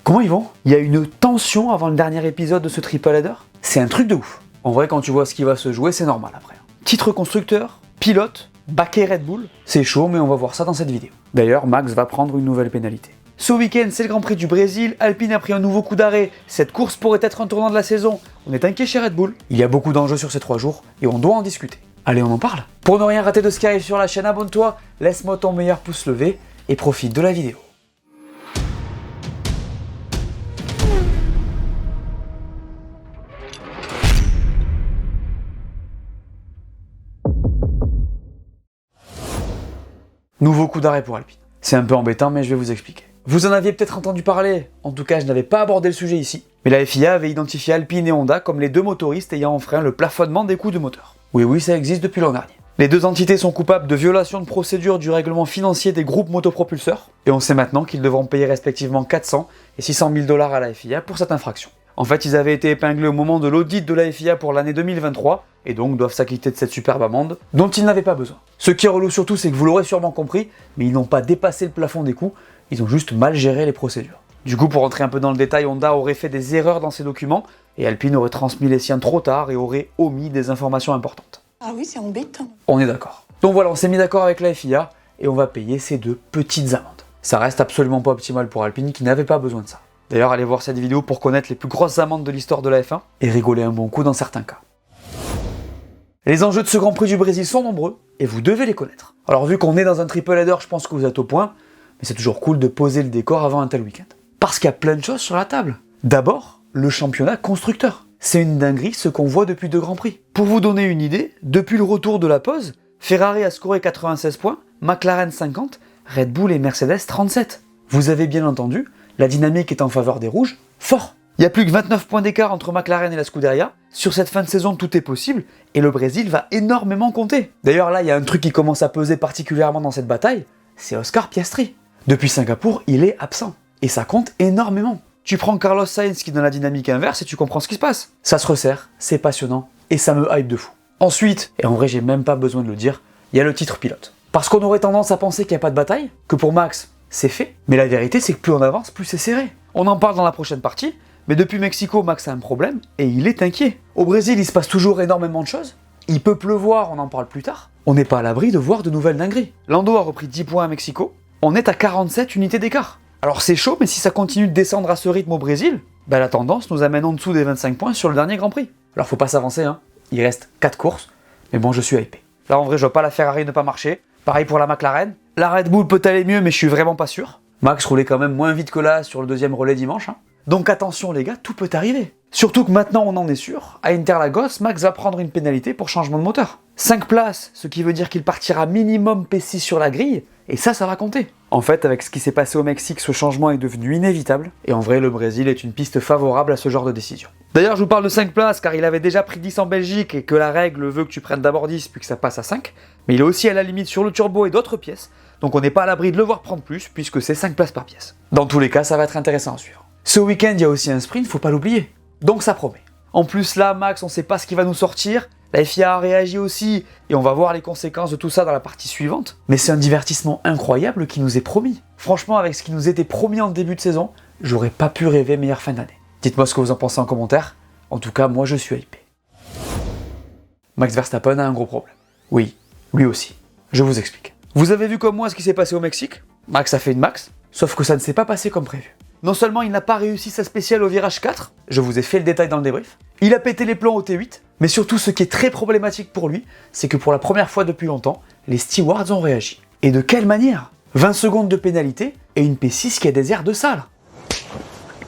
Comment ils vont? Il y a une tension avant le dernier épisode de ce triple header. C'est un truc de ouf. En vrai, quand tu vois ce qui va se jouer, c'est normal après. Titre constructeur, pilote, baquet Red Bull, c'est chaud, mais on va voir ça dans cette vidéo. D'ailleurs, Max va prendre une nouvelle pénalité. Ce week-end, c'est le Grand Prix du Brésil, Alpine a pris un nouveau coup d'arrêt, cette course pourrait être un tournant de la saison, on est inquiet chez Red Bull, il y a beaucoup d'enjeux sur ces 3 jours, et on doit en discuter. Allez, on en parle. Pour ne rien rater de ce qui arrive sur la chaîne, abonne-toi, laisse-moi ton meilleur pouce levé, et profite de la vidéo. Nouveau coup d'arrêt pour Alpine. C'est un peu embêtant, mais je vais vous expliquer. Vous en aviez peut-être entendu parler, en tout cas je n'avais pas abordé le sujet ici, mais la FIA avait identifié Alpine et Honda comme les deux motoristes ayant enfreint le plafonnement des coûts de moteur. Oui, ça existe depuis l'an dernier. Les deux entités sont coupables de violation de procédure du règlement financier des groupes motopropulseurs, et on sait maintenant qu'ils devront payer respectivement 400 et 600 000 $ à la FIA pour cette infraction. En fait, ils avaient été épinglés au moment de l'audit de la FIA pour l'année 2023, et donc doivent s'acquitter de cette superbe amende, dont ils n'avaient pas besoin. Ce qui est relou surtout, c'est que vous l'aurez sûrement compris, mais ils n'ont pas dépassé le plafond des coûts, ils ont juste mal géré les procédures. Du coup, pour rentrer un peu dans le détail, Honda aurait fait des erreurs dans ses documents, et Alpine aurait transmis les siens trop tard et aurait omis des informations importantes. Ah oui, c'est embêtant. On est d'accord. Donc voilà, on s'est mis d'accord avec la FIA, et on va payer ces deux petites amendes. Ça reste absolument pas optimal pour Alpine, qui n'avait pas besoin de ça. D'ailleurs, allez voir cette vidéo pour connaître les plus grosses amendes de l'histoire de la F1, et rigoler un bon coup dans certains cas. Les enjeux de ce Grand Prix du Brésil sont nombreux, et vous devez les connaître. Alors vu qu'on est dans un triple header, je pense que vous êtes au point, mais c'est toujours cool de poser le décor avant un tel week-end. Parce qu'il y a plein de choses sur la table. D'abord, le championnat constructeur. C'est une dinguerie ce qu'on voit depuis 2 Grands Prix. Pour vous donner une idée, depuis le retour de la pause, Ferrari a scoré 96 points, McLaren 50, Red Bull et Mercedes 37. Vous avez bien entendu, la dynamique est en faveur des rouges, fort. Il n'y a plus que 29 points d'écart entre McLaren et la Scuderia. Sur cette fin de saison, tout est possible, et le Brésil va énormément compter. D'ailleurs là, il y a un truc qui commence à peser particulièrement dans cette bataille, c'est Oscar Piastri. Depuis Singapour, il est absent, et ça compte énormément. Tu prends Carlos Sainz qui est dans la dynamique inverse et tu comprends ce qui se passe. Ça se resserre, c'est passionnant, et ça me hype de fou. Ensuite, et en vrai j'ai même pas besoin de le dire, il y a le titre pilote. Parce qu'on aurait tendance à penser qu'il n'y a pas de bataille, que pour Max, c'est fait, mais la vérité c'est que plus on avance, plus c'est serré. On en parle dans la prochaine partie, mais depuis Mexico, Max a un problème, et il est inquiet. Au Brésil, il se passe toujours énormément de choses, il peut pleuvoir, on en parle plus tard, on n'est pas à l'abri de voir de nouvelles dingueries. Lando a repris 10 points à Mexico, on est à 47 unités d'écart. Alors c'est chaud, mais si ça continue de descendre à ce rythme au Brésil, la tendance nous amène en dessous des 25 points sur le dernier Grand Prix. Alors faut pas s'avancer, hein, il reste 4 courses, mais bon je suis hypé. Là en vrai je vois pas la Ferrari ne pas marcher, pareil pour la McLaren, la Red Bull peut aller mieux mais je suis vraiment pas sûr. Max roulait quand même moins vite que là sur le deuxième relais dimanche, hein. Donc attention les gars, tout peut arriver. Surtout que maintenant on en est sûr, à Interlagos, Max va prendre une pénalité pour changement de moteur. 5 places, ce qui veut dire qu'il partira minimum P6 sur la grille, et ça va compter. En fait, avec ce qui s'est passé au Mexique, ce changement est devenu inévitable, et en vrai le Brésil est une piste favorable à ce genre de décision. D'ailleurs je vous parle de 5 places car il avait déjà pris 10 en Belgique et que la règle veut que tu prennes d'abord 10 puis que ça passe à 5, mais il est aussi à la limite sur le turbo et d'autres pièces, donc on n'est pas à l'abri de le voir prendre plus puisque c'est 5 places par pièce. Dans tous les cas, ça va être intéressant à suivre. Ce week-end, il y a aussi un sprint, faut pas l'oublier. Donc ça promet. En plus là, Max, on sait pas ce qui va nous sortir, la FIA a réagi aussi, et on va voir les conséquences de tout ça dans la partie suivante. Mais c'est un divertissement incroyable qui nous est promis. Franchement, avec ce qui nous était promis en début de saison, j'aurais pas pu rêver meilleure fin d'année. Dites-moi ce que vous en pensez en commentaire. En tout cas, moi je suis hypé. Max Verstappen a un gros problème. Oui, lui aussi. Je vous explique. Vous avez vu comme moi ce qui s'est passé au Mexique? Max a fait une max, sauf que ça ne s'est pas passé comme prévu. Non seulement il n'a pas réussi sa spéciale au virage 4, je vous ai fait le détail dans le débrief, il a pété les plombs au T8, mais surtout ce qui est très problématique pour lui, c'est que pour la première fois depuis longtemps, les stewards ont réagi. Et de quelle manière? 20 secondes de pénalité et une P6 qui a des airs de ça là.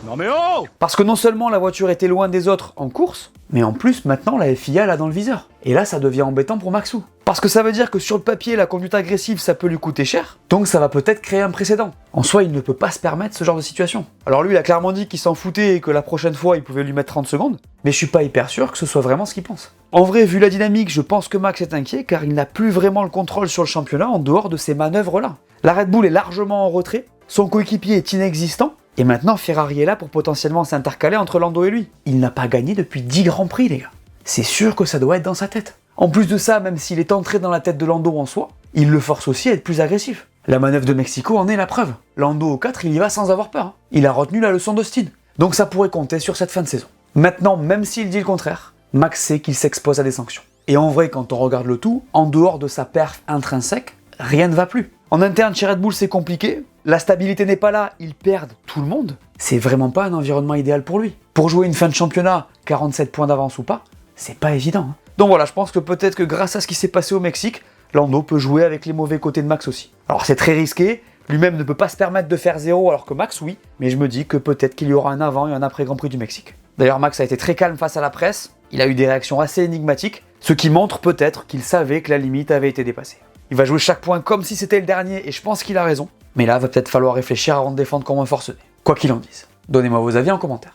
Non mais oh! Parce que non seulement la voiture était loin des autres en course, mais en plus maintenant la FIA l'a dans le viseur. Et là ça devient embêtant pour Maxou. Parce que ça veut dire que sur le papier la conduite agressive ça peut lui coûter cher, donc ça va peut-être créer un précédent. En soi il ne peut pas se permettre ce genre de situation. Alors lui il a clairement dit qu'il s'en foutait et que la prochaine fois il pouvait lui mettre 30 secondes, mais je suis pas hyper sûr que ce soit vraiment ce qu'il pense. En vrai vu la dynamique je pense que Max est inquiet car il n'a plus vraiment le contrôle sur le championnat en dehors de ces manœuvres là. La Red Bull est largement en retrait, son coéquipier est inexistant, et maintenant Ferrari est là pour potentiellement s'intercaler entre Lando et lui. Il n'a pas gagné depuis 10 Grands Prix les gars. C'est sûr que ça doit être dans sa tête. En plus de ça, même s'il est entré dans la tête de Lando en soi, il le force aussi à être plus agressif. La manœuvre de Mexico en est la preuve. Lando au 4, il y va sans avoir peur. Hein. Il a retenu la leçon d'Austin. Donc ça pourrait compter sur cette fin de saison. Maintenant, même s'il dit le contraire, Max sait qu'il s'expose à des sanctions. Et en vrai, quand on regarde le tout, en dehors de sa perf intrinsèque, rien ne va plus. En interne, chez Red Bull, c'est compliqué. La stabilité n'est pas là, ils perdent tout le monde. C'est vraiment pas un environnement idéal pour lui. Pour jouer une fin de championnat, 47 points d'avance ou pas, c'est pas évident. Hein. Donc voilà, je pense que peut-être que grâce à ce qui s'est passé au Mexique, Lando peut jouer avec les mauvais côtés de Max aussi. Alors c'est très risqué, lui-même ne peut pas se permettre de faire 0 alors que Max oui, mais je me dis que peut-être qu'il y aura un avant et un après Grand Prix du Mexique. D'ailleurs Max a été très calme face à la presse, il a eu des réactions assez énigmatiques, ce qui montre peut-être qu'il savait que la limite avait été dépassée. Il va jouer chaque point comme si c'était le dernier et je pense qu'il a raison, mais là va peut-être falloir réfléchir avant de défendre comme un forcené. Quoi qu'il en dise, donnez-moi vos avis en commentaire.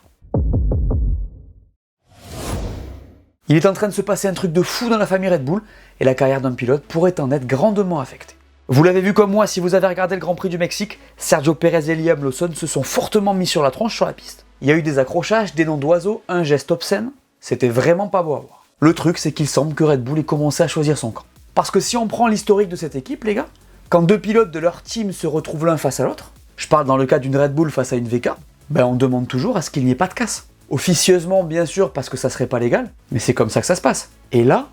Il est en train de se passer un truc de fou dans la famille Red Bull et la carrière d'un pilote pourrait en être grandement affectée. Vous l'avez vu comme moi, si vous avez regardé le Grand Prix du Mexique, Sergio Pérez et Liam Lawson se sont fortement mis sur la tronche sur la piste. Il y a eu des accrochages, des noms d'oiseaux, un geste obscène, c'était vraiment pas beau à voir. Le truc c'est qu'il semble que Red Bull ait commencé à choisir son camp. Parce que si on prend l'historique de cette équipe les gars, quand deux pilotes de leur team se retrouvent l'un face à l'autre, je parle dans le cas d'une Red Bull face à une VK, ben on demande toujours à ce qu'il n'y ait pas de casse. Officieusement, bien sûr, parce que ça serait pas légal, mais c'est comme ça que ça se passe. Et là,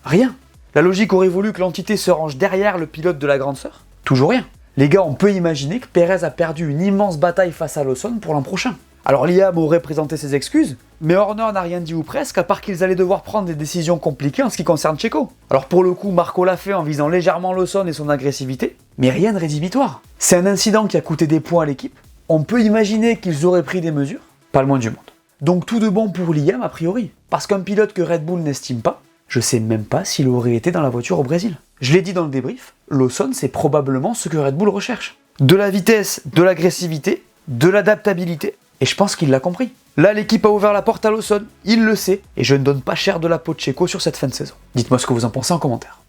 rien. La logique aurait voulu que l'entité se range derrière le pilote de la grande sœur. Toujours rien. Les gars, on peut imaginer que Pérez a perdu une immense bataille face à Lawson pour l'an prochain. Alors Liam aurait présenté ses excuses, mais Horner n'a rien dit ou presque, à part qu'ils allaient devoir prendre des décisions compliquées en ce qui concerne Checo. Alors pour le coup, Marco l'a fait en visant légèrement Lawson et son agressivité, mais rien de rédhibitoire. C'est un incident qui a coûté des points à l'équipe. On peut imaginer qu'ils auraient pris des mesures, pas le moins du monde. Donc tout de bon pour Liam a priori, parce qu'un pilote que Red Bull n'estime pas, je sais même pas s'il aurait été dans la voiture au Brésil. Je l'ai dit dans le débrief, Lawson c'est probablement ce que Red Bull recherche. De la vitesse, de l'agressivité, de l'adaptabilité, et je pense qu'il l'a compris. Là l'équipe a ouvert la porte à Lawson, il le sait, et je ne donne pas cher de la peau de Checo sur cette fin de saison. Dites-moi ce que vous en pensez en commentaire.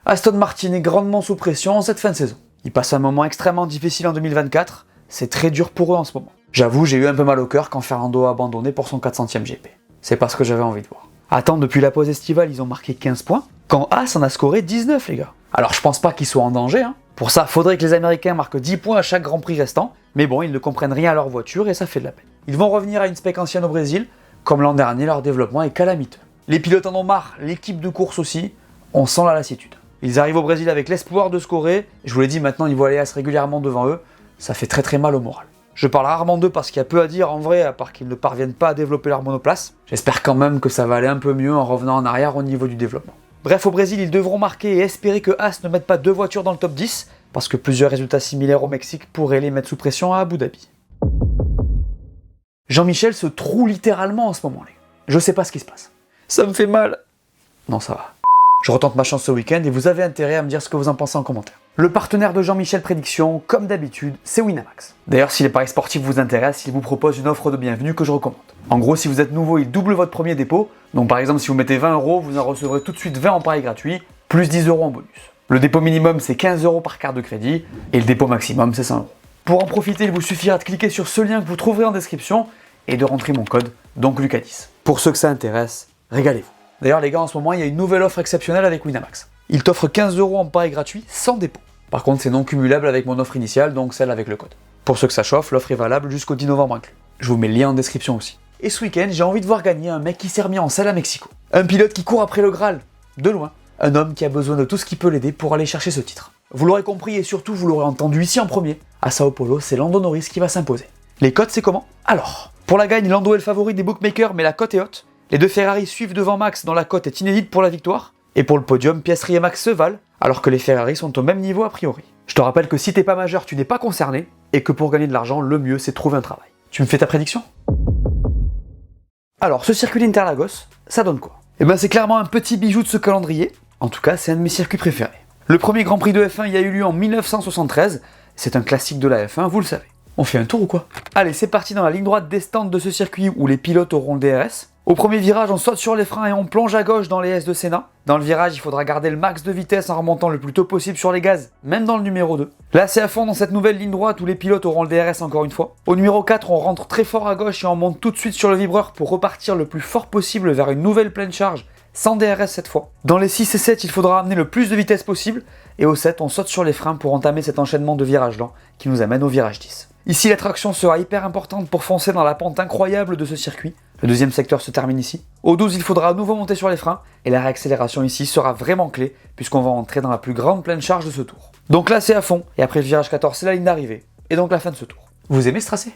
Aston Martin est grandement sous pression en cette fin de saison. Ils passent un moment extrêmement difficile en 2024, c'est très dur pour eux en ce moment. J'avoue, j'ai eu un peu mal au cœur quand Fernando a abandonné pour son 400e GP. C'est pas ce que j'avais envie de voir. Attends, depuis la pause estivale, ils ont marqué 15 points, quand Haas en a scoré 19 les gars. Alors je pense pas qu'ils soient en danger, hein. Pour ça, faudrait que les Américains marquent 10 points à chaque Grand Prix restant, mais bon, ils ne comprennent rien à leur voiture et ça fait de la peine. Ils vont revenir à une spec ancienne au Brésil, comme l'an dernier, leur développement est calamiteux. Les pilotes en ont marre, l'équipe de course aussi, on sent la lassitude. Ils arrivent au Brésil avec l'espoir de scorer, je vous l'ai dit, maintenant ils voient Léas régulièrement devant eux, ça fait très mal au moral. Je parle rarement d'eux parce qu'il y a peu à dire en vrai, à part qu'ils ne parviennent pas à développer leur monoplace. J'espère quand même que ça va aller un peu mieux en revenant en arrière au niveau du développement. Bref, au Brésil, ils devront marquer et espérer que Haas ne mette pas deux voitures dans le top 10, parce que plusieurs résultats similaires au Mexique pourraient les mettre sous pression à Abu Dhabi. Jean-Michel se troue littéralement en ce moment, les gars. Je sais pas ce qui se passe. Ça me fait mal. Non, ça va. Je retente ma chance ce week-end et vous avez intérêt à me dire ce que vous en pensez en commentaire. Le partenaire de Jean-Michel Prédiction, comme d'habitude, c'est Winamax. D'ailleurs, si les paris sportifs vous intéressent, il vous propose une offre de bienvenue que je recommande. En gros, si vous êtes nouveau, il double votre premier dépôt. Donc par exemple, si vous mettez 20 €, vous en recevrez tout de suite 20 en paris gratuits, plus 10 € en bonus. Le dépôt minimum, c'est 15 € par carte de crédit, et le dépôt maximum, c'est 100 €. Pour en profiter, il vous suffira de cliquer sur ce lien que vous trouverez en description, et de rentrer mon code, donc Lucas10. Pour ceux que ça intéresse, régalez-vous. D'ailleurs les gars, en ce moment, il y a une nouvelle offre exceptionnelle avec Winamax. Il t'offre 15 € en paris gratuits sans dépôt. Par contre, c'est non cumulable avec mon offre initiale, donc celle avec le code. Pour ceux que ça chauffe, l'offre est valable jusqu'au 10 novembre inclus. Je vous mets le lien en description aussi. Et ce week-end, j'ai envie de voir gagner un mec qui s'est remis en selle à Mexico. Un pilote qui court après le Graal, de loin. Un homme qui a besoin de tout ce qui peut l'aider pour aller chercher ce titre. Vous l'aurez compris et surtout vous l'aurez entendu ici en premier. À Sao Paulo, c'est Lando Norris qui va s'imposer. Les cotes, c'est comment? Alors, pour la gagne, Lando est le favori des bookmakers, mais la cote est haute. Les deux Ferrari suivent devant Max, dont la cote est inédite pour la victoire. Et pour le podium, Piastri et Max se valent, alors que les Ferrari sont au même niveau a priori. Je te rappelle que si t'es pas majeur, tu n'es pas concerné, et que pour gagner de l'argent, le mieux c'est de trouver un travail. Tu me fais ta prédiction? Alors, ce circuit d'Interlagos, ça donne quoi? Eh ben c'est clairement un petit bijou de ce calendrier, en tout cas c'est un de mes circuits préférés. Le premier Grand Prix de F1 y a eu lieu en 1973, c'est un classique de la F1, vous le savez. On fait un tour ou quoi? Allez, c'est parti dans la ligne droite descendante de ce circuit où les pilotes auront le DRS. Au premier virage, on saute sur les freins et on plonge à gauche dans les S de Senna. Dans le virage, il faudra garder le max de vitesse en remontant le plus tôt possible sur les gaz, même dans le numéro 2. Là, c'est à fond dans cette nouvelle ligne droite où les pilotes auront le DRS encore une fois. Au numéro 4, on rentre très fort à gauche et on monte tout de suite sur le vibreur pour repartir le plus fort possible vers une nouvelle pleine charge, sans DRS cette fois. Dans les 6 et 7, il faudra amener le plus de vitesse possible, et au 7, on saute sur les freins pour entamer cet enchaînement de virages lents qui nous amène au virage 10. Ici, la traction sera hyper importante pour foncer dans la pente incroyable de ce circuit. Le deuxième secteur se termine ici. Au 12, il faudra à nouveau monter sur les freins, et la réaccélération ici sera vraiment clé, puisqu'on va entrer dans la plus grande pleine charge de ce tour. Donc là, c'est à fond, et après le virage 14, c'est la ligne d'arrivée, et donc la fin de ce tour. Vous aimez ce tracé?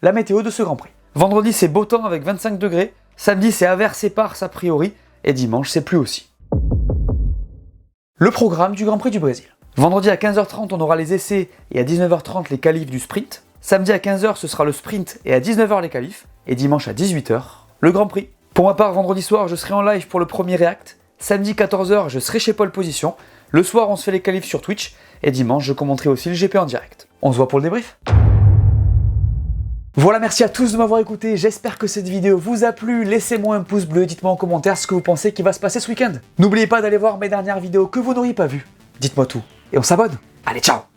La météo de ce Grand Prix. Vendredi, c'est beau temps avec 25 degrés, samedi, c'est averse éparse a priori, et dimanche, c'est pluie aussi. Le programme du Grand Prix du Brésil. Vendredi à 15h30, on aura les essais et à 19h30 les qualifs du sprint. Samedi à 15h, ce sera le sprint et à 19h les qualifs. Et dimanche à 18h, le Grand Prix. Pour ma part, vendredi soir, je serai en live pour le premier React. Samedi 14h, je serai chez Pole Position. Le soir, on se fait les qualifs sur Twitch. Et dimanche, je commenterai aussi le GP en direct. On se voit pour le débrief. Voilà, merci à tous de m'avoir écouté, j'espère que cette vidéo vous a plu, laissez-moi un pouce bleu, dites-moi en commentaire ce que vous pensez qui va se passer ce week-end. N'oubliez pas d'aller voir mes dernières vidéos que vous n'auriez pas vues, dites-moi tout, et on s'abonne. Allez, ciao!